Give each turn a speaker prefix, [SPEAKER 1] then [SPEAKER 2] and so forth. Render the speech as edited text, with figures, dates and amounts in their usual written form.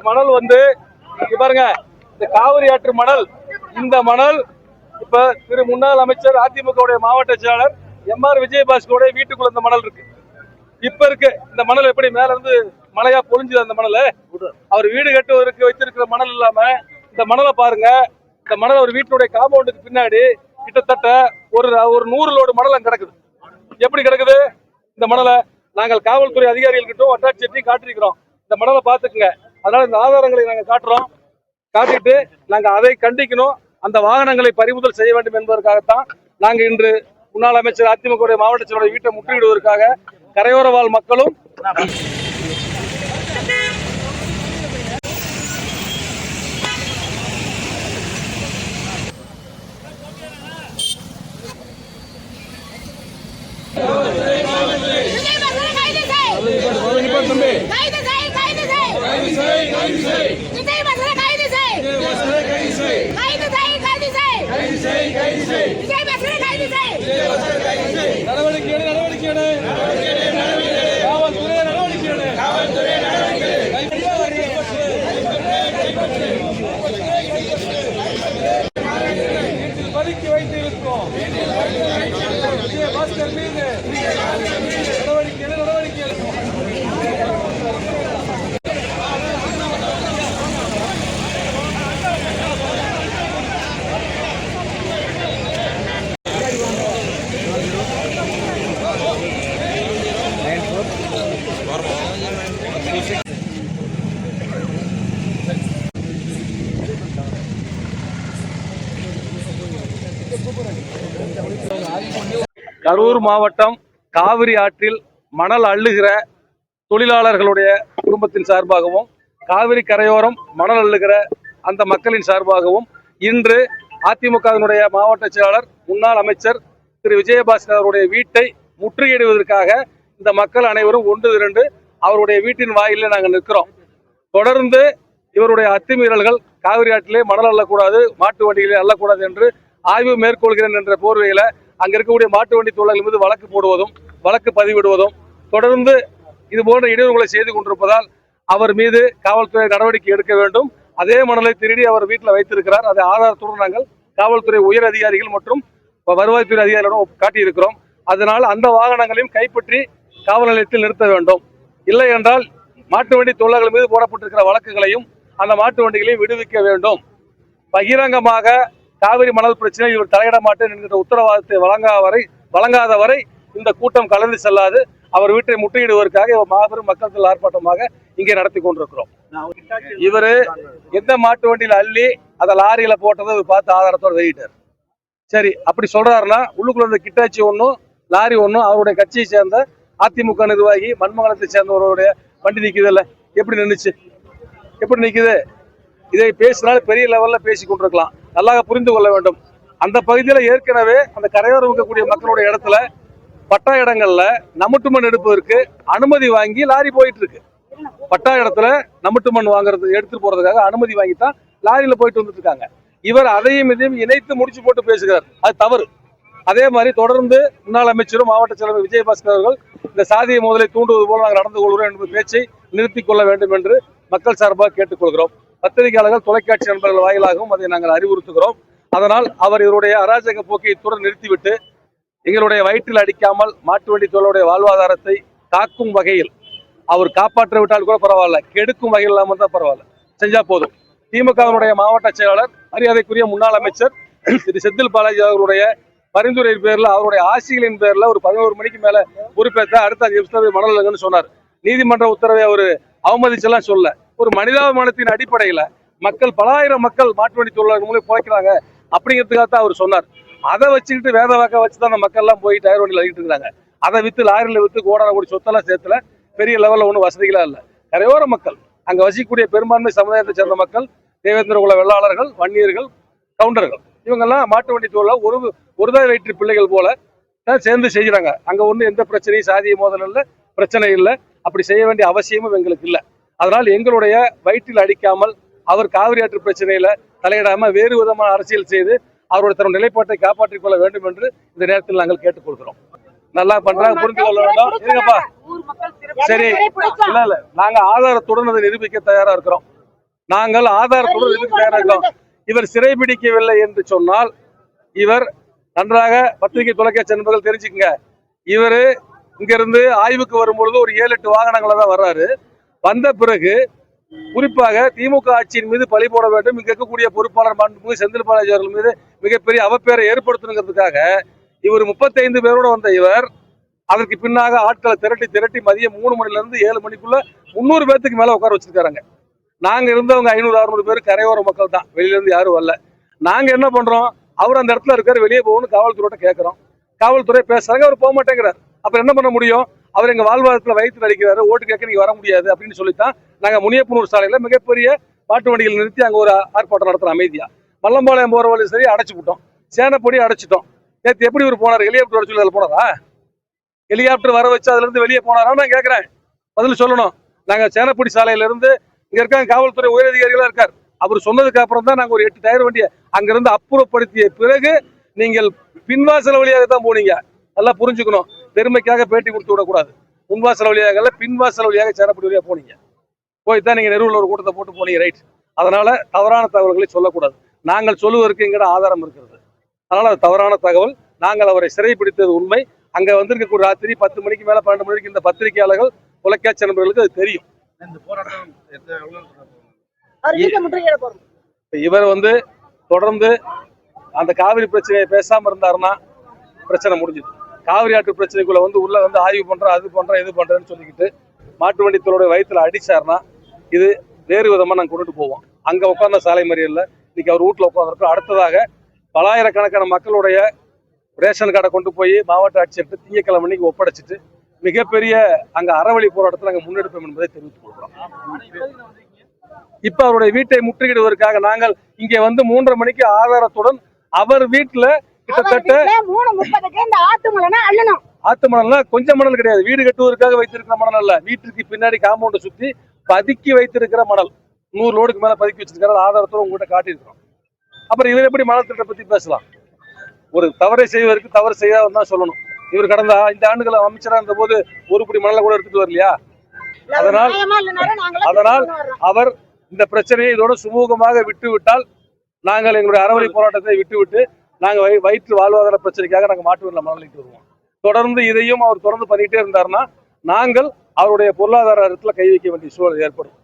[SPEAKER 1] மணல் வந்து பாருங்க, இந்த காவிரி ஆற்று மணல். இந்த மணல் இப்ப திரு முன்னாள் அமைச்சர் அதிமுக மாவட்ட செயலாளர் எம்.ஆர். விஜயபாஸ்கருடைய வீட்டுக்குள்ள இந்த மணல் இருக்கு. இப்ப இருக்கு இந்த மணல் எப்படி மேல இருந்து மழையா பொழிஞ்சு அந்த மணல் அவர் வீடு கட்டுவதற்கு வச்சிருக்கிற மணல் இல்லாம இந்த மணலை பாருங்க. இந்த மணல் ஒரு வீட்டுடைய காம்பவுண்டுக்கு பின்னாடி கிட்டத்தட்ட ஒரு 100 லோடு மணல் கிடக்குது. எப்படி கிடக்குது இந்த மணலை? நாங்கள் காவல்துறை அதிகாரிகள்கிட்ட வட்டாட்சியத்தையும் காட்டிருக்கிறோம். இந்த மணலை பாத்துக்குங்க. அதனால இந்த ஆதாரங்களை நாங்க காட்டிட்டு நாங்க அதை கண்டிக்கணும். அந்த வாகனங்களை பறிமுதல் செய்ய வேண்டும் என்பதற்காகத்தான் நாங்க இன்று முன்னாள் அமைச்சர் அதிமுக மாவட்ட செயலாளர் வீட்டை முற்றுகையிடுவதற்காக கரையோர வாழ் மக்களும் பதுக்கி வைத்திருக்கோம். விஜயபாஸ்கர் மீது நடவடிக்கை எடுக்கும். கரூர் மாவட்டம் காவிரி ஆற்றில் மணல் அள்ளுகிற தொழிலாளர்களுடைய குடும்பத்தின் சார்பாகவும் காவிரி கரையோரம் மணல் அள்ளுகிற அந்த மக்களின் சார்பாகவும் இன்று அதிமுகவினுடைய மாவட்ட செயலாளர் முன்னாள் அமைச்சர் திரு விஜயபாஸ்கர் அவருடைய வீட்டை முற்றுகையிடுவதற்காக இந்த மக்கள் அனைவரும் ஒன்று திரண்டு அவருடைய வீட்டின் வாயிலே நாங்கள் நிற்கிறோம். தொடர்ந்து இவருடைய அத்துமீறல்கள் காவிரி ஆற்றிலே மணல் அள்ளக்கூடாது, மாட்டு வண்டிகளே அள்ளக்கூடாது என்று ஆய்வு மேற்கொள்கிறேன் என்ற போர்வையில அங்க இருக்கக்கூடிய மாட்டு வண்டி தொழிலாளர்கள் மீது வழக்கு போடுவதும் வழக்கு பதிவிடுவதும் தொடர்ந்து இது போன்ற இடையூறுகளை செய்து கொண்டிருப்பதால் அவர் மீது காவல்துறை நடவடிக்கை எடுக்க வேண்டும். அதே மணலை திருடி அவர் வீட்டில் வைத்திருக்கிறார். அதை ஆதாரத்துடன் நாங்கள் காவல்துறை உயர் அதிகாரிகள் மற்றும் வருவாய்த்துறை அதிகாரிகளிடம் காட்டியிருக்கிறோம். அதனால் அந்த வாகனங்களையும் கைப்பற்றி காவல் நிலையத்தில் நிறுத்த வேண்டும். இல்லை என்றால் மாட்டு வண்டி தொழிலாளர்கள் மீது போடப்பட்டிருக்கிற வழக்குகளையும் அந்த மாட்டு வண்டிகளையும் விடுவிக்க வேண்டும். பகிரங்கமாக காவிரி மணல் பிரச்சனை இவர் தலையிட மாட்டேன் என்கிற உத்தரவாதத்தை வழங்காத வரை இந்த கூட்டம் கலந்து செல்லாது. அவர் வீட்டை முற்றுகையிடுவதற்காக மாபெரும் மக்கள் ஆர்ப்பாட்டமாக இங்கே நடத்தி கொண்டிருக்கிறோம். இவரு எந்த மாட்டு வண்டியில அள்ளி அதை லாரியில போட்டதை பார்த்து ஆதாரத்தோட வெளியிட்டார். சரி, அப்படி சொல்றாருன்னா உள்ளுக்குள்ள இந்த கிட்டாச்சி ஒன்றும் லாரி ஒன்றும் அவருடைய கட்சியை சேர்ந்த அதிமுக நிர்வாகி மண்மங்கலத்தை சேர்ந்தவருடைய வண்டி நிக்குது இல்ல? எப்படி நின்றுச்சு? எப்படி நிக்குது? இதை பேசினால் பெரிய லெவல்ல பேசி கொண்டிருக்கலாம். நல்லா புரிந்து கொள்ள வேண்டும். அந்த பகுதியில ஏற்கனவே அந்த கரையோரம் இருக்கக்கூடிய மக்களுடைய இடத்துல பட்டா இடங்கள்ல நமுட்டு மண் எடுப்பதற்கு அனுமதி வாங்கி லாரி போயிட்டு இருக்கு. பட்டா இடத்துல நமுட்டு மண் வாங்குறது எடுத்துட்டு போறதுக்காக அனுமதி வாங்கித்தான் லாரியில போயிட்டு வந்துட்டு இருக்காங்க. இவர் அதையும் இதையும் இணைத்து முடிச்சு போட்டு பேசுகிறார். அது தவறு. அதே மாதிரி தொடர்ந்து முன்னாள் அமைச்சரும் மாவட்ட செயலர் விஜயபாஸ்கர் அவர்கள் இந்த சாதிய மோதலை தூண்டுவது போல நாங்கள் நடந்து கொள்கிறோம் என்பது பேச்சை நிறுத்திக் கொள்ள வேண்டும் என்று மக்கள் சார்பாக கேட்டுக்கொள்கிறோம். பத்திரிகையாளர்கள், தொலைக்காட்சி நண்பர்கள் வாயிலாகவும் அதை நாங்கள் அறிவுறுத்துகிறோம். அதனால் அவர் இவருடைய அராஜக போக்கை இத்துடன் நிறுத்திவிட்டு எங்களுடைய வயிற்றில் அடிக்காமல் மாட்டு வண்டி தொழிலுடைய வாழ்வாதாரத்தை காக்கும் வகையில் அவர் காப்பாற்ற விட்டால் கூட பரவாயில்ல, கெடுக்கும் வகையில் இல்லாமல் தான் பரவாயில்ல, செஞ்சா போதும். திமுகவினுடைய மாவட்ட செயலாளர் மரியாதைக்குரிய முன்னாள் அமைச்சர் திரு செந்தில் பாலாஜி அவர்களுடைய பரிந்துரையின் பேர்ல அவருடைய ஆசிகளின் பேர்ல ஒரு 11 மணிக்கு மேல பொறுப்பேற்ற அடுத்த நிமிஷம் மணல் சொன்னார். நீதிமன்ற உத்தரவை அவர் அவமதிச்செல்லாம் சொல்ல, ஒரு மனிதாபிமானத்தின் அடிப்படையில மக்கள் பல ஆயிரம் மக்கள் மாட்டு வண்டி தொழிலாளர்கள் மூலம் பிழைக்கிறாங்க அப்படிங்கிறதுக்காக தான் அவர் சொன்னார். அதை வச்சுக்கிட்டு வேத வாக்க வச்சுதான் அந்த மக்கள் எல்லாம் போய் டயர் வண்டியில் அழிட்டு இருக்காங்க. அதை வித்து லாரியில வித்து கோடான கோடி சொத்தெல்லாம் சேர்த்துல பெரிய லெவல்ல ஒன்றும் வசதிகளா இல்லை. கரையோர மக்கள், அங்க வசிக்கக்கூடிய பெரும்பான்மை சமுதாயத்தை சேர்ந்த மக்கள், தேவேந்திர குல வெள்ளாளர்கள், வன்னியர்கள், கவுண்டர்கள், இவங்கெல்லாம் மாட்டு வண்டி தொழில ஒருதாய் வயிற்று பிள்ளைகள் போல சேர்ந்து செய்யறாங்க. அங்க ஒண்ணு எந்த பிரச்சனையும் சாதிய மோதல் இல்லை, பிரச்சனை இல்லை. அப்படி செய்ய வேண்டிய அவசியமும் எங்களுக்கு இல்லை. அதனால் எங்களுடைய வயிற்றில் அடிக்காமல் அவர் காவிரி ஆற்று பிரச்சனையில தலையிடாம வேறு விதமான அரசியல் செய்து அவருடைய தன்னுடைய நிலைப்பாட்டை காப்பாற்றிக் கொள்ள வேண்டும் என்று இந்த நேரத்தில் நாங்கள் கேட்டுக்கொள்கிறோம். நல்லா பண்றாங்க, புரிந்து கொள்ள வேண்டும். இருங்கப்பா, சரி, இல்ல நாங்க ஆதாரத்துடன் அதை நிரூபிக்க தயாரா இருக்கிறோம். நாங்கள் ஆதாரத்துடன் இதுக்கு தயாராக இருக்கோம். இவர் சிறைபிடிக்கவில்லை என்று சொன்னால் இவர் நன்றாக பத்திரிகை தொலைக்காட்சி நண்பர்கள் தெரிஞ்சுக்கங்க. இவரு இங்க இருந்து ஆய்வுக்கு வரும்பொழுது ஒரு 7-8 வாகனங்கள தான் வர்றாரு. வந்த பிறகு குறிப்பாக திமுக ஆட்சியின் மீது பழி போட வேண்டும், இங்க இருக்கக்கூடிய பொறுப்பாளர் மாண்புமிகு செந்தில் பாலாஜி அவர்கள் மீது மிகப்பெரிய அவப்பேரை ஏற்படுத்தணுங்கிறதுக்காக இவர் 35 பேரோட வந்த இவர் அதற்கு பின்னாக ஆட்களை திரட்டி மதியம் 3 மணில இருந்து 7 மணிக்குள்ள 300 பேத்துக்கு மேல உட்கார வச்சிருக்காங்க. நாங்க இருந்தவங்க 500-600 பேர் கரையோர மக்கள் தான், வெளியில இருந்து யாரும் வரல. நாங்க என்ன பண்றோம், அவர் அந்த இடத்துல இருக்காரு, வெளியே போகணும்னு காவல்துறையோட கேட்கிறோம். காவல்துறை பேசுறாங்க, அவர் போக மாட்டேங்கிறார். அப்புறம் என்ன பண்ண முடியும், அவர் எங்க வாழ்வாதாரத்துல வயிற்று அடிக்கிறாரு, ஓட்டு கேட்க நீங்க வர முடியாது அப்படின்னு சொல்லித்தான் நாங்க முனியப்பனூர் சாலையில மிகப்பெரிய மாட்டு வண்டிகள் நிறுத்தி அங்க ஒரு ஆர்ப்பாட்டம் நடத்துறோம் அமைதியா. மல்லம்பாளையம் போற வழி சரி அடைச்சு விட்டோம், சேனப்பொடி அடைச்சிட்டோம். நேற்று எப்படி இவர் போனார், ஹெலிகாப்டர் வர சொல்லி போனாரா? ஹெலிகாப்டர் வர வச்சு அதுல இருந்து வெளியே போனாரா நான் கேட்கிறேன், பதில் சொல்லணும். நாங்க சேனப்பொடி சாலையில இருந்து இங்க இருக்காங்க காவல்துறை உயரதிகாரிகளா இருக்கார், அவர் சொன்னதுக்கு அப்புறம் தான் நாங்க ஒரு 8 டயர் வண்டியை அங்கிருந்து அப்புறப்படுத்திய பிறகு நீங்கள் பின்வாசல் வழியாக தான் போனீங்க. நல்லா புரிஞ்சுக்கணும், பெருமைக்காக பேட்டி கொடுத்து விடக்கூடாது. முன்வாசல் வழியாக இல்ல, பின்வாசல் வழியாக சேனப்பொடி வழியாக போனீங்க. போய்தான் நீங்க நெருவில் ஒரு கூட்டத்தை போட்டு போனீங்க, ரைட். அதனால தவறான தகவல்களை சொல்லக்கூடாது. நாங்கள் சொல்லுவதற்கு எங்கட ஆதாரம் இருக்கிறது. அதனால அது தவறான தகவல். நாங்கள் அவரை சிறைப்பிடித்தது உண்மை. அங்க வந்திருக்கக்கூடிய ராத்திரி 10 மணிக்கு மேல 12 மணிக்கு இந்த பத்திரிகையாளர்கள் தொலைக்காட்சி நண்பர்களுக்கு அது தெரியும். இவர் தொடர்ந்து அந்த காவிரி பிரச்சனையை பேசாம இருந்தாருன்னா பிரச்சனை முடிஞ்சுது. காவிரி ஆற்று பிரச்சனைக்குள்ள உள்ள ஆய்வு பண்றோம், அது பண்றோம், இது பண்றேன்னு சொல்லிக்கிட்டு மாட்டு வண்டித்தோட வயிற்றுல அடிச்சாருன்னா இது வேறு விதமா நாங்க கொண்டுட்டு போவோம். அங்க உட்கார்ந்த சாலை மறியல்ல இன்னைக்கு அவர் வீட்டுல உட்காந்துருக்கோம். அடுத்ததாக பலாயிரக்கணக்கான மக்களுடைய ரேஷன் கார்டை கொண்டு போய் மாவட்ட ஆட்சியர்கிட்ட திங்கட்கிழமை அன்னைக்கு ஒப்படைச்சிட்டு மிகப்பெரிய அங்க அறவழி போராட்டத்தில் நாங்கள் முன்னெடுப்போம் என்பதை தெரிவித்துக் கொள்கிறோம். இப்ப அவருடைய வீட்டை முற்றுகிடுவதற்காக நாங்கள் இங்கே 3:30 மணிக்கு ஆதாரத்துடன் அவர் வீட்டுல கிட்டத்தட்ட ஆத்து மணல்னா கொஞ்சம் மணல் கிடையாது, வீடு கட்டுவதற்காக வைத்திருக்கிற மணல் அல்ல, வீட்டுக்கு பின்னாடி காம்பவுண்டை சுத்தி பதுக்கி வைத்திருக்கிற மணல் 100 லோடுக்கு மேல பதுக்கி வச்சிருக்கிற ஆதாரத்தோட உங்ககிட்ட காட்டியிருக்கிறோம். அப்புறம் இவர் எப்படி மணல் திட்டத்தை பத்தி பேசலாம்? ஒரு தவறை செய்வதற்கு தவறு செய்யாதான் தான் சொல்லணும். இவர் கடந்த 5 ஆண்டுகள் அமைச்சராக இருந்த போது ஒரு புடி மணலை கூட எடுத்துட்டு வரலையா? அதனால் அவர் இந்த பிரச்சனையை இதோட சுமூகமாக விட்டு விட்டால் நாங்கள் எங்களுடைய அறவழி போராட்டத்தை விட்டுவிட்டு நாங்கள் வயிற்று வாழ்வாதார பிரச்சனைக்காக நாங்கள் மாட்டு வண்டியில் மணலிட்டு வருவோம். தொடர்ந்து இதையும் அவர் தொடர்ந்து பண்ணிட்டே இருந்தாருன்னா நாங்கள் அவருடைய பொருளாதாரத்தில் கை வைக்க வேண்டிய சூழல் ஏற்படும்.